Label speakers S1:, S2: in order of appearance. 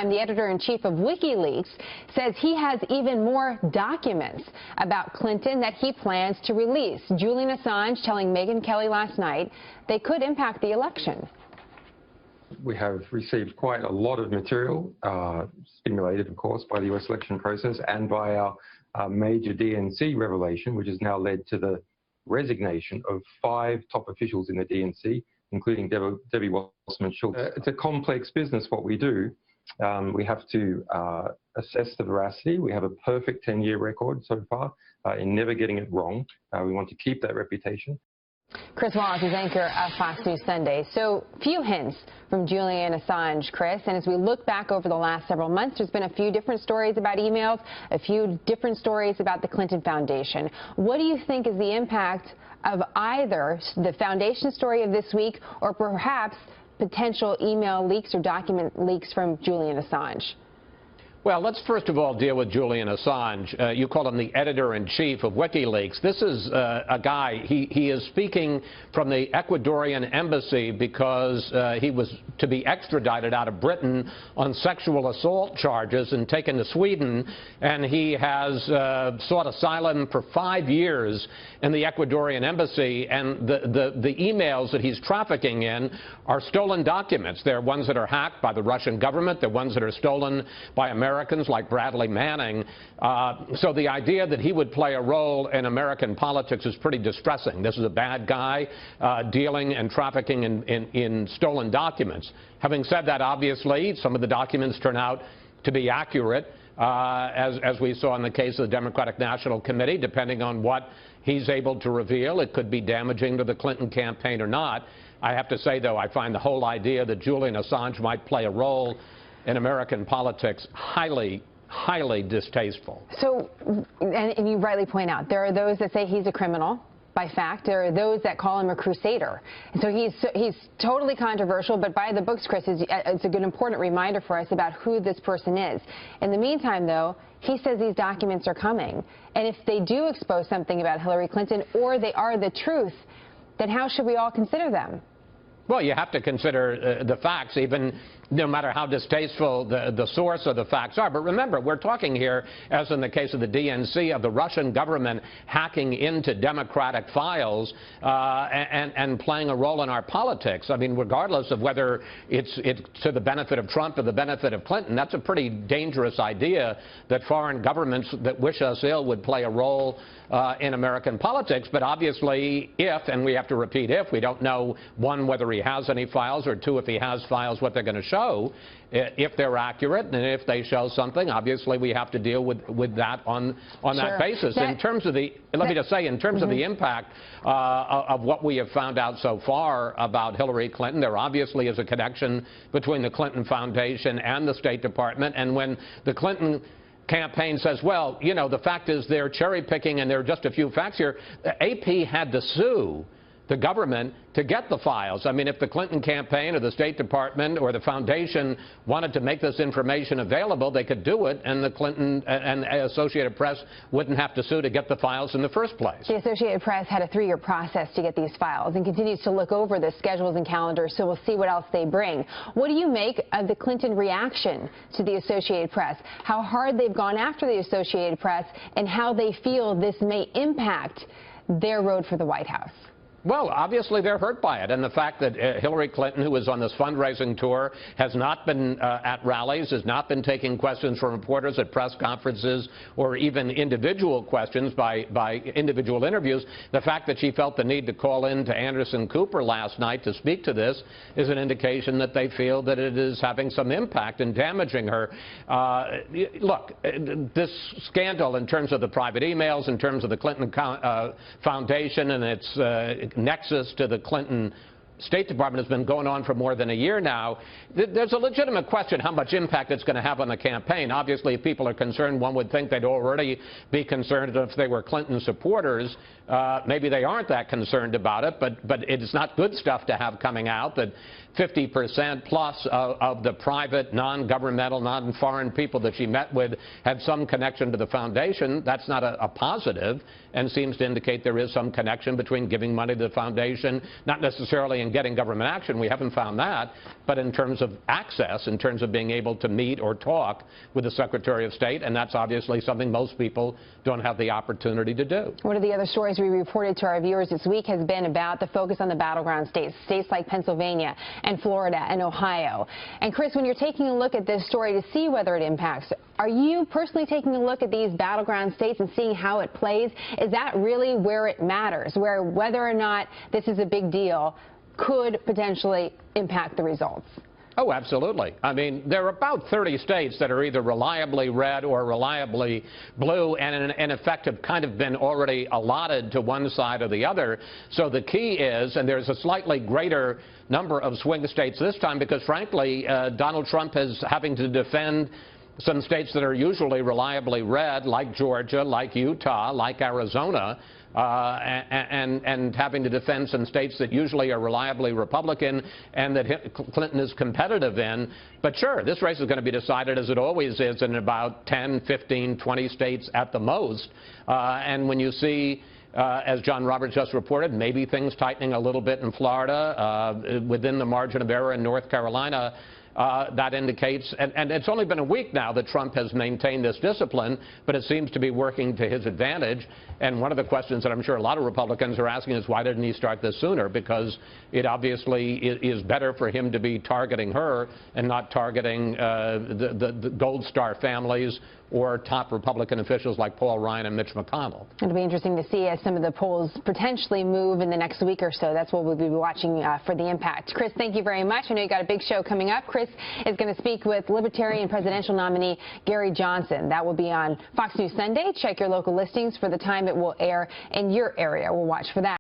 S1: meantime, the editor-in-chief of WikiLeaks says he has even more documents about Clinton that he plans to release. Julian Assange telling Megyn Kelly last night they could impact the election.
S2: We have received quite a lot of material, stimulated, of course, by the U.S. election process and by our major DNC revelation, which has now led to the resignation of 5 top officials in the DNC, including Debbie Wasserman-Schultz. It's a complex business, what we do. We have to assess the veracity. We have a perfect 10-year record so far in never getting it wrong. We want to keep that reputation.
S1: Chris Wallace is anchor of Fox News Sunday. So, few hints from Julian Assange, Chris. And as we look back over the last several months, there's been a few different stories about emails, a few different stories about the Clinton Foundation. What do you think is the impact of either the Foundation story of this week or perhaps potential email leaks or document leaks from Julian Assange?
S3: Well, let's first of all deal with Julian Assange. You call him the editor-in-chief of WikiLeaks. This is a guy, he is speaking from the Ecuadorian embassy because he was to be extradited out of Britain on sexual assault charges and taken to Sweden, and he has sought asylum for 5 years in the Ecuadorian embassy, and the emails that he's trafficking in are stolen documents. They're ones that are hacked by the Russian government, they're ones that are stolen by Americans like Bradley Manning. So the idea that he would play a role in American politics is pretty distressing. This is a bad guy dealing and trafficking in stolen documents. Having said that, obviously, some of the documents turn out to be accurate, as we saw in the case of the Democratic National Committee. Depending on what he's able to reveal, it could be damaging to the Clinton campaign or not. I have to say, though, I find the whole idea that Julian Assange might play a role in American politics highly, highly distasteful.
S1: So, and you rightly point out, there are those that say he's a criminal by fact. There are those that call him a crusader. And so he's totally controversial, but by the books, Chris, it's a good important reminder for us about who this person is. In the meantime, though, he says these documents are coming. And if they do expose something about Hillary Clinton or they are the truth, then how should we all consider them?
S3: Well, you have to consider the facts, even no matter how distasteful the source of the facts are. But remember, we're talking here, as in the case of the DNC, of the Russian government hacking into Democratic files and playing a role in our politics. I mean, regardless of whether it's to the benefit of Trump or the benefit of Clinton, that's a pretty dangerous idea that foreign governments that wish us ill would play a role in American politics. But obviously, if, and we have to repeat if, we don't know, one, whether he has any files, or two, if he has files, what they're going to show. If they're accurate and if they show something, obviously we have to deal with that on that basis. In terms of the, let me just say, in terms of the impact of what we have found out so far about Hillary Clinton, there obviously is a connection between the Clinton Foundation and the State Department. And when the Clinton campaign says, well, you know, the fact is they're cherry picking and there are just a few facts here, the AP had to sue the government to get the files. I mean, if the Clinton campaign or the State Department or the Foundation wanted to make this information available, they could do it, and the Clinton and Associated Press wouldn't have to sue to get the files in the first place.
S1: The Associated Press had a 3-year process to get these files and continues to look over the schedules and calendars, so we'll see what else they bring. What do you make of the Clinton reaction to the Associated Press? How hard they've gone after the Associated Press and how they feel this may impact their road for the White House?
S3: Well, obviously they're hurt by it, and the fact that Hillary Clinton, who was on this fundraising tour, has not been at rallies, has not been taking questions from reporters at press conferences or even individual questions by individual interviews. The fact that she felt the need to call in to Anderson Cooper last night to speak to this is an indication that they feel that it is having some impact and damaging her. Look, this scandal in terms of the private emails, in terms of the Clinton Foundation and its nexus to the Clinton State Department has been going on for more than a year now. There's a legitimate question how much impact it's going to have on the campaign. Obviously, if people are concerned, one would think they'd already be concerned if they were Clinton supporters. Maybe they aren't that concerned about it, but it's not good stuff to have coming out that 50% plus of the private, non-governmental, non-foreign people that she met with had some connection to the foundation. That's not a positive, and seems to indicate there is some connection between giving money to the foundation, not necessarily and getting government action, we haven't found that. But in terms of access, in terms of being able to meet or talk with the Secretary of State, and that's obviously something most people don't have the opportunity to do.
S1: One of the other stories we reported to our viewers this week has been about the focus on the battleground states, states like Pennsylvania and Florida and Ohio. And Chris, when you're taking a look at this story to see whether it impacts, are you personally taking a look at these battleground states and seeing how it plays? Is that really where it matters, where whether or not this is a big deal could potentially impact the results?
S3: Oh, absolutely. I mean, there are about 30 states that are either reliably red or reliably blue, and in effect have kind of been already allotted to one side or the other. So the key is, and there's a slightly greater number of swing states this time because, frankly, Donald Trump is having to defend some states that are usually reliably red, like Georgia, like Utah, like Arizona, and having to defend some states that usually are reliably Republican and that Clinton is competitive in. But sure, this race is going to be decided, as it always is, in about 10, 15, 20 states at the most. And when you see, as John Roberts just reported, maybe things tightening a little bit in Florida, within the margin of error in North Carolina, that indicates, and it's only been a week now that Trump has maintained this discipline, but it seems to be working to his advantage. And one of the questions that I'm sure a lot of Republicans are asking is, why didn't he start this sooner? Because it obviously is better for him to be targeting her and not targeting the Gold Star families or top Republican officials like Paul Ryan and Mitch McConnell.
S1: It'll be interesting to see as some of the polls potentially move in the next week or so. That's what we'll be watching for the impact. Chris, thank you very much. I know you got a big show coming up. Chris is going to speak with Libertarian presidential nominee Gary Johnson. That will be on Fox News Sunday. Check your local listings for the time it will air in your area. We'll watch for that.